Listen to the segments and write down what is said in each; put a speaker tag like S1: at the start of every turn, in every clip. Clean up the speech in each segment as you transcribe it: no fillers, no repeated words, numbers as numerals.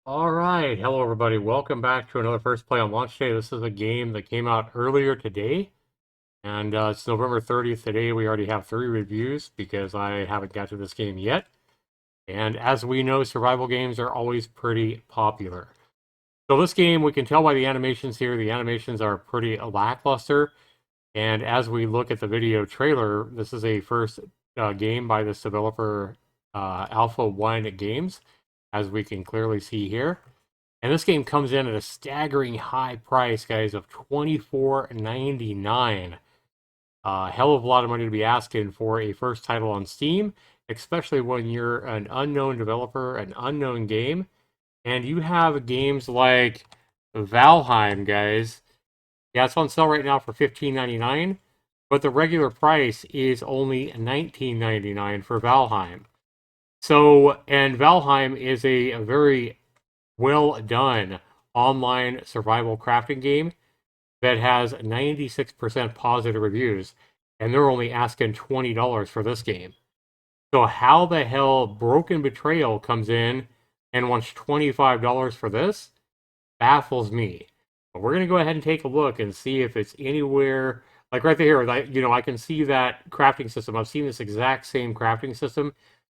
S1: All right, hello everybody. Welcome back to another First Play on Launch Day. This is a game that came out earlier today, and it's November 30th today. We already have 3 reviews because I haven't got to this game yet. And as we know, survival games are always pretty popular. So this game, we can tell by the animations here, the animations are pretty lackluster. And as we look at the video trailer, this is a first game by this developer, Alpha One Games, as we can clearly see here. And this game comes in at a staggering high price, guys, of $24.99. A hell of a lot of money to be asking for a first title on Steam, especially when you're an unknown developer, an unknown game, and you have games like Valheim, guys. Yeah, it's on sale right now for $15.99, but the regular price is only $19.99 for Valheim. So, and Valheim is a very well done online survival crafting game that has 96% positive reviews, and they're only asking $20 for this game. So how the hell Broken Betrayal comes in and wants $25 for this baffles me. But we're gonna go ahead and take a look and see if it's anywhere like right there. I can see that crafting system. I've seen this exact same crafting system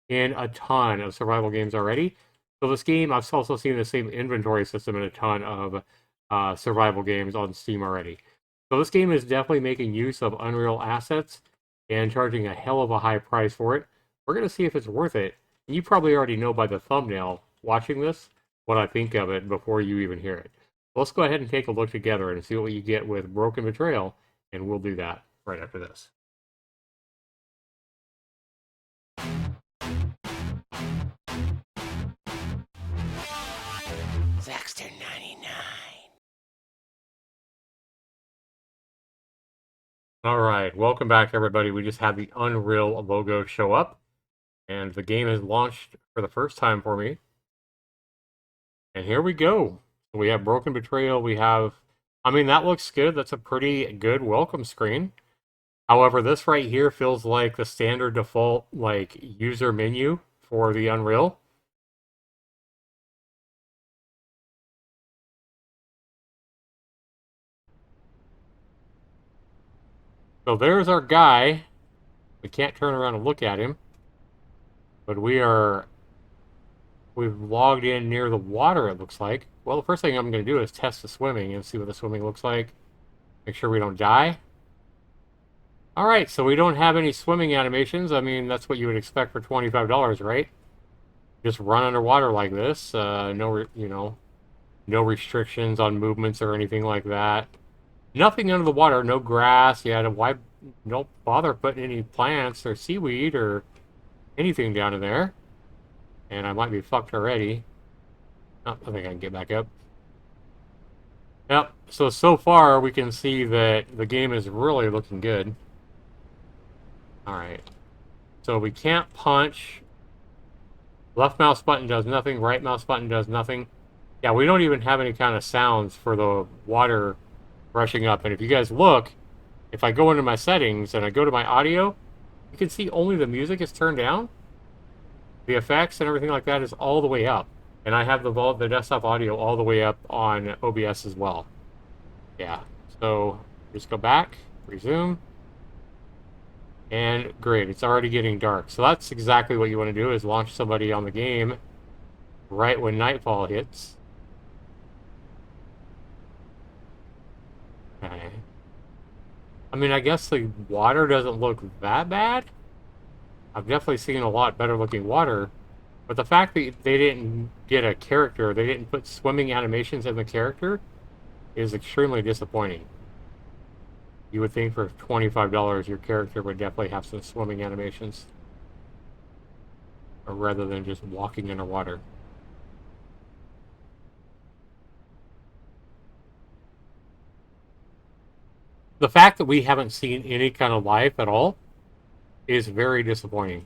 S1: in a ton of survival games already. So this game, I've also seen the same inventory system in a ton of survival games on Steam already. So this game is definitely making use of Unreal assets and charging a hell of a high price for it. We're going to see if it's worth it. You probably already know by the thumbnail watching this what I think of it before you even hear it. Let's go ahead and take a look together and see what you get with Broken Betrayal, and we'll do that right after this.
S2: Zaxter 99.
S1: All right, welcome back, everybody. We just had the Unreal logo show up, and the game has launched for the first time for me. And here we go. We have Broken Betrayal. We have, I mean, that looks good. That's a pretty good welcome screen. However, this right here feels like the standard default, like, user menu for the Unreal. So there's our guy. We can't turn around and look at him. But we've logged in near the water, it looks like. Well, the first thing I'm going to do is test the swimming and see what the swimming looks like. Make sure we don't die. All right, so we don't have any swimming animations. I mean, that's what you would expect for $25, right? Just run underwater like this. No restrictions on movements or anything like that. Nothing under the water, no grass. Yeah, why don't bother putting any plants or seaweed or anything down in there. And I might be fucked already. Oh, I think I can get back up. Yep, so far we can see that the game is really looking good. Alright. So we can't punch. Left mouse button does nothing, right mouse button does nothing. Yeah, we don't even have any kind of sounds for the water rushing up. And if you guys look, if I go into my settings and I go to my audio, you can see only the music is turned down. The effects and everything like that is all the way up. And I have the desktop audio all the way up on OBS as well. Yeah, so just go back, resume. And great, it's already getting dark. So that's exactly what you want to do, is launch somebody on the game right when nightfall hits. Okay. I mean, I guess the water doesn't look that bad. I've definitely seen a lot better looking water. But the fact that they didn't get a character, they didn't put swimming animations in the character, is extremely disappointing. You would think for $25 your character would definitely have some swimming animations, or rather than just walking underwater. The fact that we haven't seen any kind of life at all is very disappointing.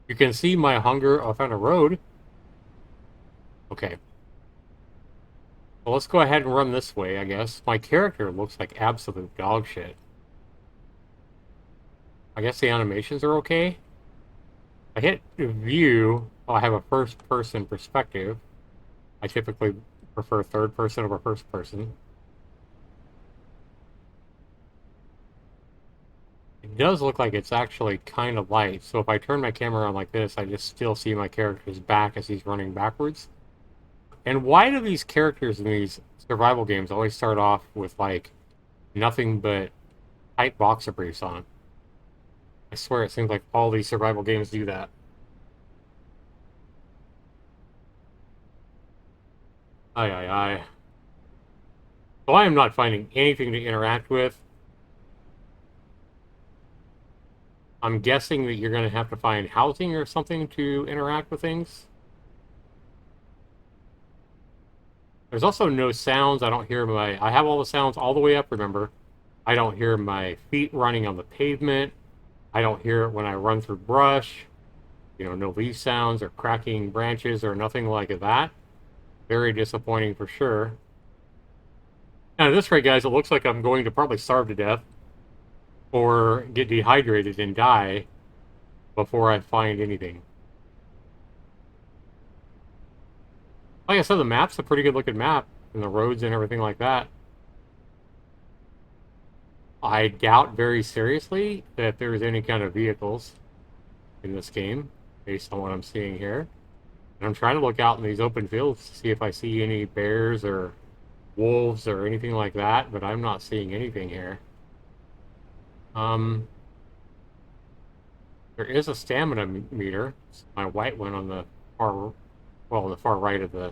S1: You can see my hunger off on a road. Okay. Well, let's go ahead and run this way, I guess. My character looks like absolute dog shit. I guess the animations are okay. I hit view. I have a first-person perspective. I typically prefer third person over first person. It does look like it's actually kind of light, so if I turn my camera on like this, I just still see my character's back as he's running backwards. And why do these characters in these survival games always start off with, like, nothing but tight boxer briefs on? I swear it seems like all these survival games do that. Aye, aye, aye. So I am not finding anything to interact with. I'm guessing that you're going to have to find housing or something to interact with things. There's also no sounds. I don't hear my... I have all the sounds all the way up, remember. I don't hear my feet running on the pavement. I don't hear it when I run through brush. You know, no leaf sounds or cracking branches or nothing like that. Very disappointing for sure. And at this rate, guys, it looks like I'm going to probably starve to death or get dehydrated and die before I find anything. Like I said, the map's a pretty good looking map, and the roads and everything like that. I doubt very seriously that there's any kind of vehicles in this game, based on what I'm seeing here. And I'm trying to look out in these open fields to see if I see any bears or wolves or anything like that, but I'm not seeing anything here. There is a stamina meter. It's my white one on the far, well, on the far right of the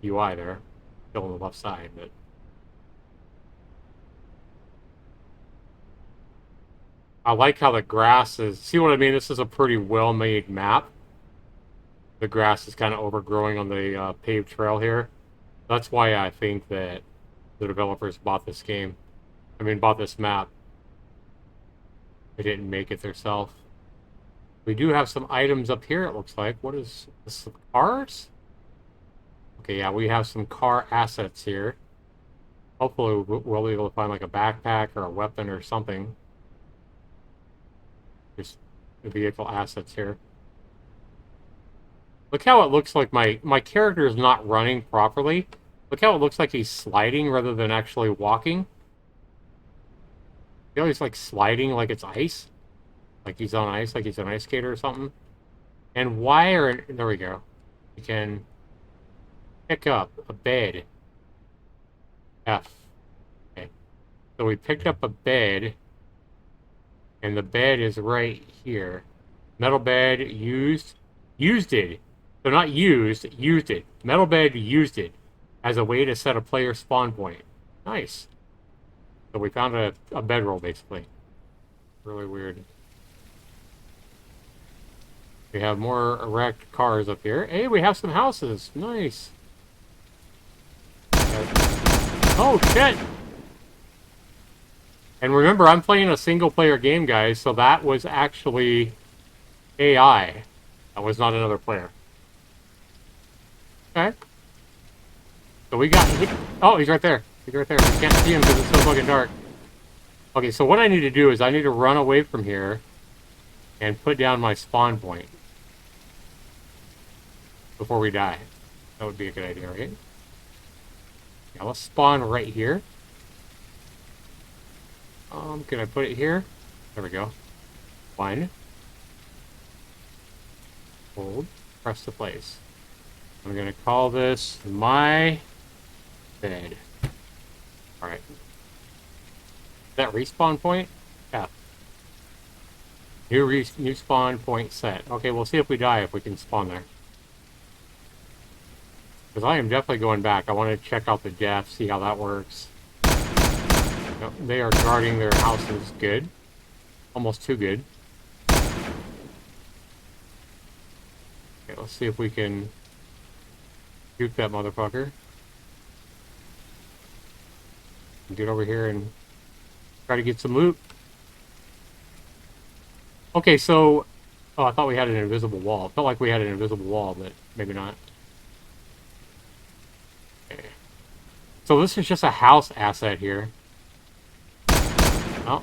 S1: UI there, still on the left side, but I like how the grass is, see what I mean? This is a pretty well-made map. The grass is kind of overgrowing on the paved trail here. That's why I think that the developers bought this game. I mean, bought this map. They didn't make it themselves. We do have some items up here, it looks like. What is this? Some cars? Okay, yeah, we have some car assets here. Hopefully we'll be able to find like a backpack or a weapon or something. Just the vehicle assets here. Look how it looks like my character is not running properly. Look how it looks like he's sliding rather than actually walking. You know, he's like sliding like it's ice. Like he's on ice, like he's an ice skater or something. And why are... There we go. You can pick up a bed. F. Okay. So we picked up a bed. And the bed is right here. Metal bed used. Used it. So not used, used it. Metal bed used it as a way to set a player spawn point. Nice. So we found a bedroll, basically. Really weird. We have more erect cars up here. Hey, we have some houses. Nice. Oh, shit! And remember, I'm playing a single-player game, guys, so that was actually AI. That was not another player. Okay. So we got... Oh, he's right there. He's right there. We can't see him because it's so fucking dark. Okay, so what I need to do is I need to run away from here and put down my spawn point before we die. That would be a good idea, right? Yeah, let's spawn right here. Can I put it here? There we go. One. Hold. Press to place. I'm gonna call this my bed. Alright. That respawn point? Yeah. New spawn point set. Okay, we'll see if we die if we can spawn there. Because I am definitely going back. I want to check out the death, see how that works. Yep, they are guarding their houses. Good. Almost too good. Okay, let's see if we can juke that motherfucker. Get over here and try to get some loot. Okay, so... Oh, I thought we had an invisible wall. It felt like we had an invisible wall, but maybe not. Okay. So this is just a house asset here. Oh.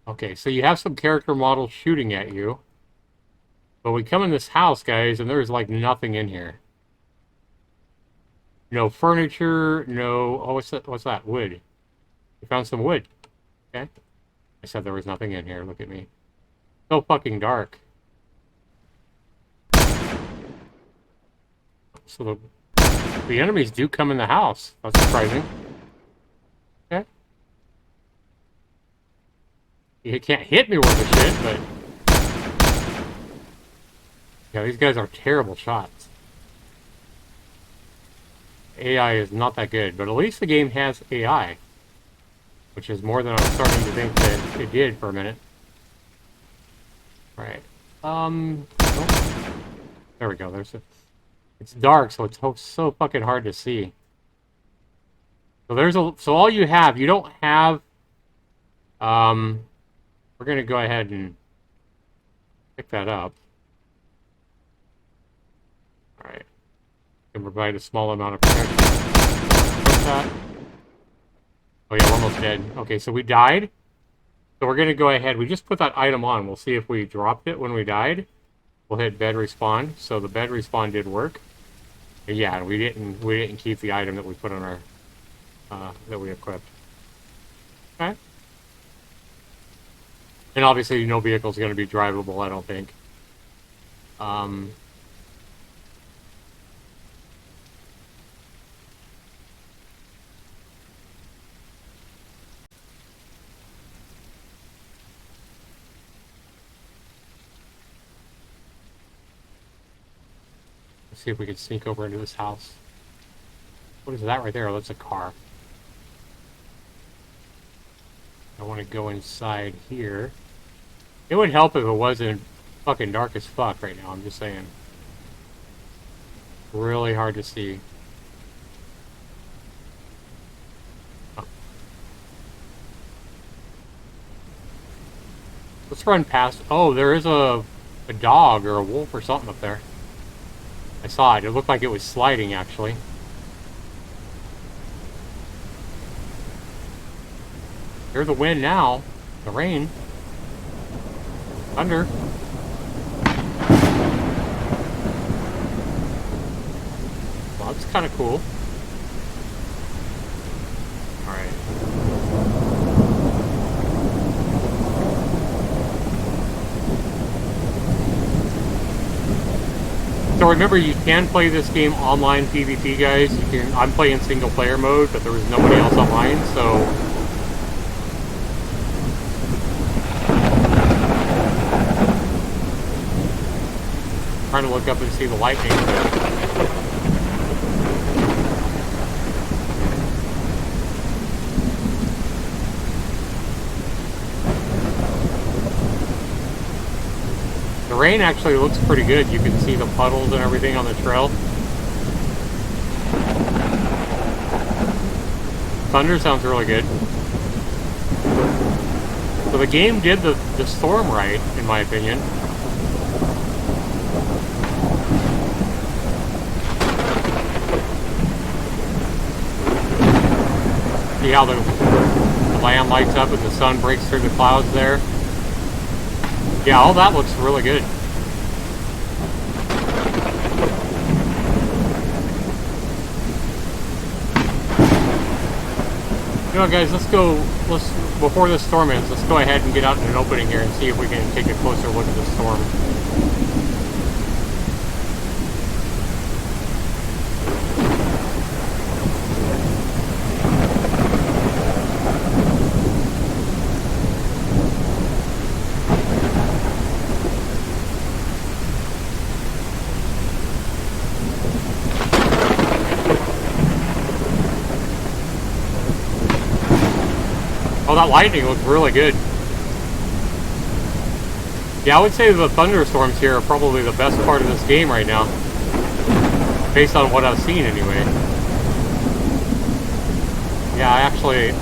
S1: Okay, so you have some character models shooting at you. But we come in this house, guys, and there's like nothing in here. No furniture, no... Oh, what's that? What's that? Wood. We found some wood. Okay. I said there was nothing in here. Look at me. So fucking dark. So the enemies do come in the house. That's surprising. Okay. You can't hit me worth a shit, but... Yeah, these guys are terrible shots. AI is not that good, but at least the game has AI. Which is more than I was starting to think that it did for a minute. Right. Oh, there we go. There's a... It's dark, so it's so fucking hard to see. So all you have, you don't have... We're gonna go ahead and pick that up. Alright. Can provide a small amount of protection. What's that? Oh yeah, we're almost dead. Okay, so we died. So we're gonna go ahead. We just put that item on. We'll see if we dropped it when we died. We'll hit bed respawn. So the bed respawn did work. And yeah, we didn't keep the item that we put on our that we equipped. Okay. And obviously no vehicle is going to be drivable, I don't think. Let's see if we can sneak over into this house. What is that right there? Oh, that's a car. I want to go inside here. It would help if it wasn't fucking dark as fuck right now, I'm just saying. Really hard to see. Oh. Let's run past... Oh, there is a dog or a wolf or something up there. I saw it. It looked like it was sliding, actually. Here's the wind now. The rain. Thunder. Well, that's kind of cool. Alright. So remember, you can play this game online PvP, guys. I'm playing single player mode, but there was nobody else online, so... Trying to look up and see the lightning. The rain actually looks pretty good. You can see the puddles and everything on the trail. Thunder sounds really good. So the game did the storm right, in my opinion. See how the land lights up and the sun breaks through the clouds there? Yeah, all that looks really good. You know, guys, before this storm ends, let's go ahead and get out in an opening here and see if we can take a closer look at the storm. Oh, that lightning looks really good. Yeah, I would say the thunderstorms here are probably the best part of this game right now. Based on what I've seen, anyway. Yeah,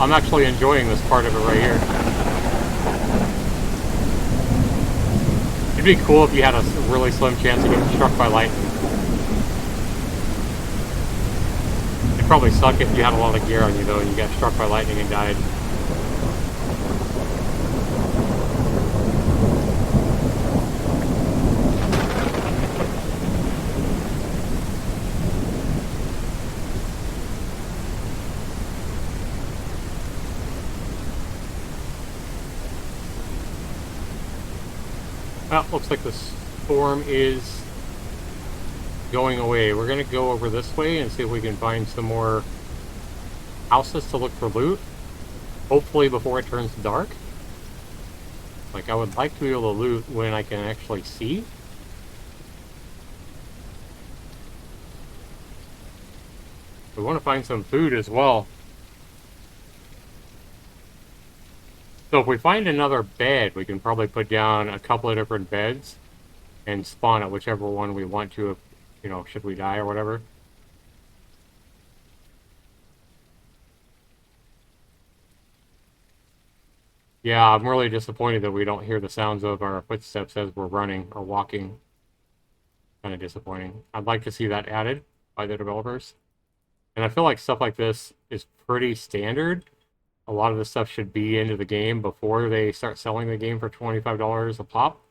S1: I'm actually enjoying this part of it right here. It'd be cool if you had a really slim chance of getting struck by lightning. It'd probably suck if you had a lot of gear on you, though, and you got struck by lightning and died. Well, looks like the storm is going away. We're going to go over this way and see if we can find some more houses to look for loot. Hopefully before it turns dark. Like, I would like to be able to loot when I can actually see. We want to find some food as well. So if we find another bed, we can probably put down a couple of different beds and spawn at whichever one we want to, if, you know, should we die or whatever. Yeah, I'm really disappointed that we don't hear the sounds of our footsteps as we're running or walking. Kind of disappointing. I'd like to see that added by the developers. And I feel like stuff like this is pretty standard. A lot of this stuff should be into the game before they start selling the game for $25 a pop.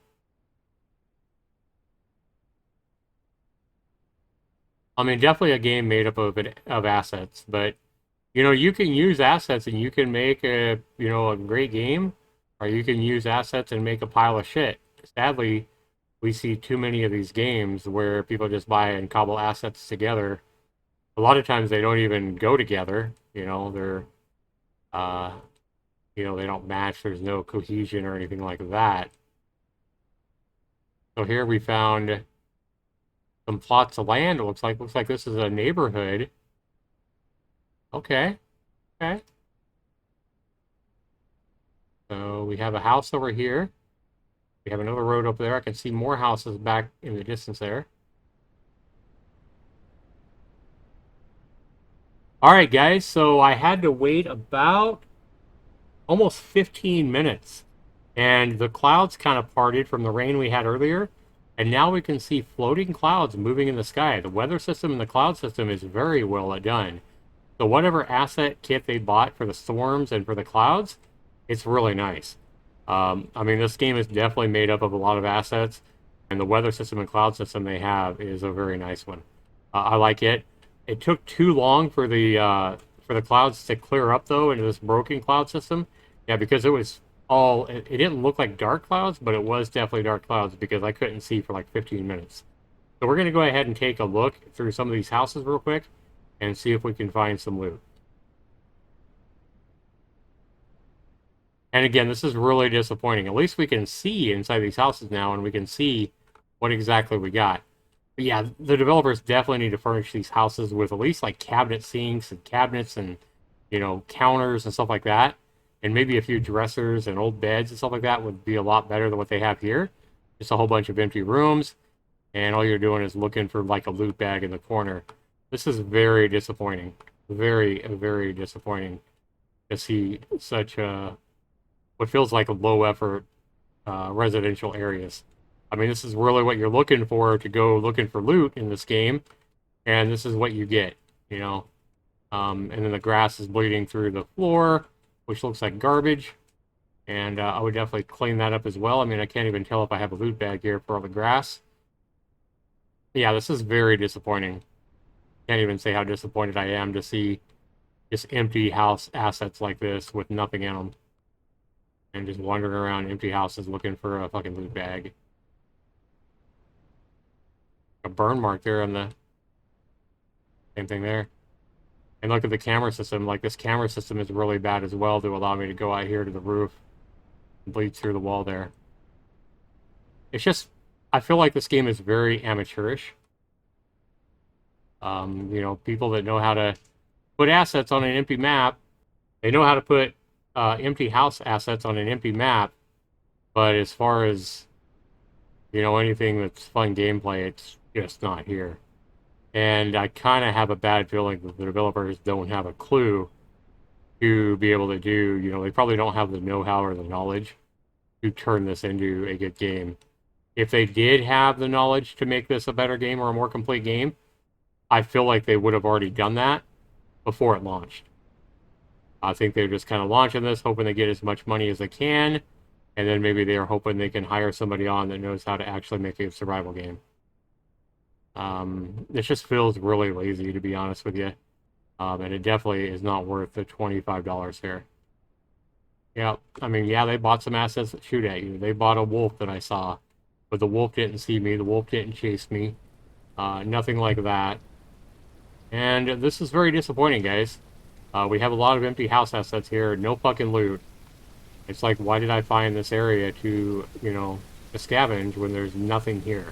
S1: I mean, definitely a game made up of assets, but you know, you can use assets and you can make a great game, or you can use assets and make a pile of shit. Sadly, we see too many of these games where people just buy and cobble assets together. A lot of times they don't even go together. Uh, they don't match. There's no cohesion or anything like that. So here we found some plots of land. It looks like this is a neighborhood. Okay, okay. So we have a house over here. We have another road up there. I can see more houses back in the distance there. All right, guys. So I had to wait about almost 15 minutes. And the clouds kind of parted from the rain we had earlier. And now we can see floating clouds moving in the sky. The weather system and the cloud system is very well done. So whatever asset kit they bought for the storms and for the clouds, it's really nice. I mean, this game is definitely made up of a lot of assets, and the weather system and cloud system they have is a very nice one. I like it. It took too long for the clouds to clear up though into this broken cloud system. Yeah, because it was it didn't look like dark clouds, but it was definitely dark clouds because I couldn't see for like 15 minutes. So we're gonna go ahead and take a look through some of these houses real quick and see if we can find some loot. And again, this is really disappointing. At least we can see inside these houses now, and we can see what exactly we got. But yeah, the developers definitely need to furnish these houses with at least like cabinet sinks and cabinets and, counters and stuff like that. And maybe a few dressers and old beds and stuff like that would be a lot better than what they have here. Just a whole bunch of empty rooms, and all you're doing is looking for like a loot bag in the corner. This is very disappointing. Very, very disappointing to see such what feels like a low effort residential areas. I mean, this is really what you're looking for to go looking for loot in this game, and this is what you get, you know. And then the grass is bleeding through the floor, which looks like garbage. And I would definitely clean that up as well. I mean, I can't even tell if I have a loot bag here for all the grass. Yeah, this is very disappointing. Can't even say how disappointed I am to see just empty house assets like this with nothing in them. And just wandering around empty houses looking for a fucking loot bag. A burn mark there on the same thing there. And look at the camera system. Like, this camera system is really bad as well to allow me to go out here to the roof and bleed through the wall there. It's just, I feel like this game is very amateurish. People that know how to put assets on an empty map, they know how to put empty house assets on an empty map. But as far as, anything that's fun gameplay, it's just not here. And I kind of have a bad feeling that the developers don't have a clue to be able to do, they probably don't have the know-how or the knowledge to turn this into a good game. If they did have the knowledge to make this a better game or a more complete game, I feel like they would have already done that before it launched. I think they're just kind of launching this, hoping they get as much money as they can, and then maybe they're hoping they can hire somebody on that knows how to actually make a survival game. This just feels really lazy, to be honest with you. And it definitely is not worth the $25 here. Yeah, I mean, yeah, they bought some assets that shoot at you. They bought a wolf that I saw. but the wolf didn't see me. The wolf didn't chase me. Nothing like that. And this is very disappointing, guys. We have a lot of empty house assets here. No fucking loot. It's like, why did I find this area to, to scavenge when there's nothing here?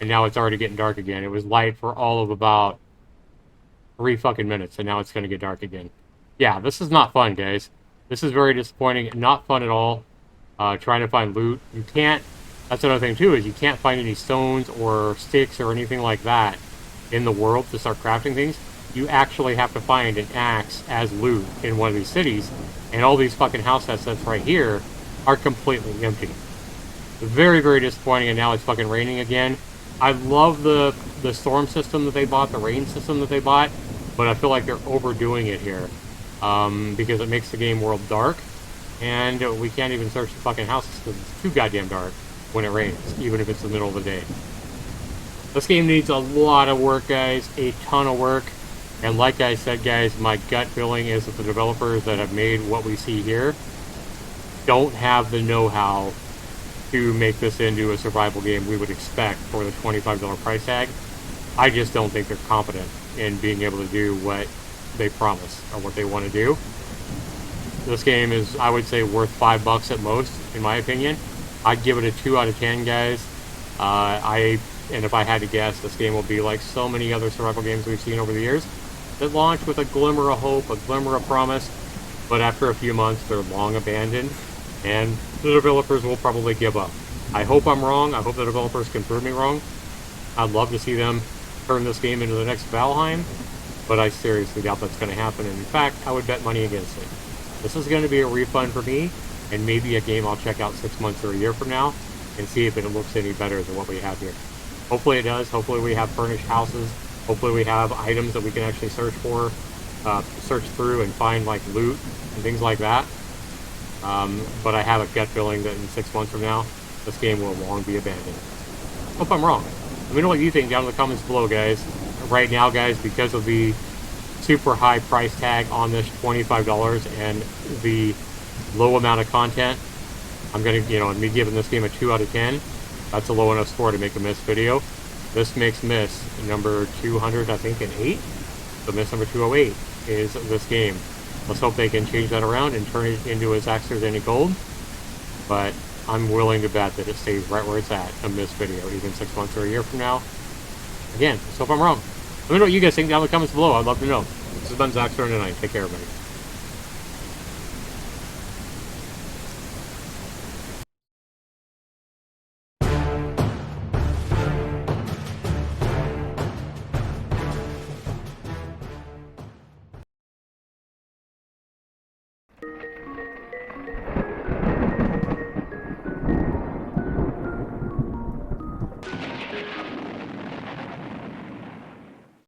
S1: And now it's already getting dark again. It was light for all of about 3 fucking minutes, and now it's going to get dark again. Yeah, this is not fun, guys. This is very disappointing. Not fun at all. Trying to find loot. You can't... That's another thing, too, is you can't find any stones or sticks or anything like that in the world to start crafting things. You actually have to find an axe as loot in one of these cities, and all these fucking house assets right here are completely empty. Very, very disappointing, and now it's fucking raining again. I love the storm system that they bought, the rain system that they bought, but I feel like they're overdoing it here because it makes the game world dark, and we can't even search the fucking houses because it's too goddamn dark when it rains, even if it's the middle of the day. This game needs a lot of work, guys, a ton of work, and like I said, guys, my gut feeling is that the developers that have made what we see here don't have the know-how to make this into a survival game we would expect for the $25 price tag. I just don't think they're competent in being able to do what they promise or what they want to do. This game is, I would say, worth $5 at most, in my opinion. I'd give it a 2 out of 10, guys. And if I had to guess, this game will be like so many other survival games we've seen over the years that launch with a glimmer of hope, a glimmer of promise, but after a few months, they're long abandoned, and the developers will probably give up. I hope I'm wrong. I hope the developers can prove me wrong. I'd love to see them turn this game into the next Valheim, but I seriously doubt that's going to happen, and in fact, I would bet money against it. This is going to be a refund for me, and maybe a game I'll check out 6 months or a year from now, and see if it looks any better than what we have here. Hopefully it does. Hopefully we have furnished houses. Hopefully we have items that we can actually search for, search through and find like loot and things like that. But I have a gut feeling that in 6 months from now, this game will long be abandoned. Hope I'm wrong. Let me know what you think down in the comments below, guys. Right now, guys, because of the super high price tag on this $25 and the low amount of content, I'm gonna, me giving this game a 2 out of 10. That's a low enough score to make a M.I.S. video. This makes M.I.S. number 200, I think, and 8. So M.I.S. number 208 is this game. Let's hope they can change that around and turn it into as extra as any gold. But I'm willing to bet that it stays right where it's at, a M.I.S. video, even 6 months or a year from now. Again, let's hope I'm wrong. Let me know what you guys think down in the comments below. I'd love to know. This has been Zach Stern tonight. Take care, everybody.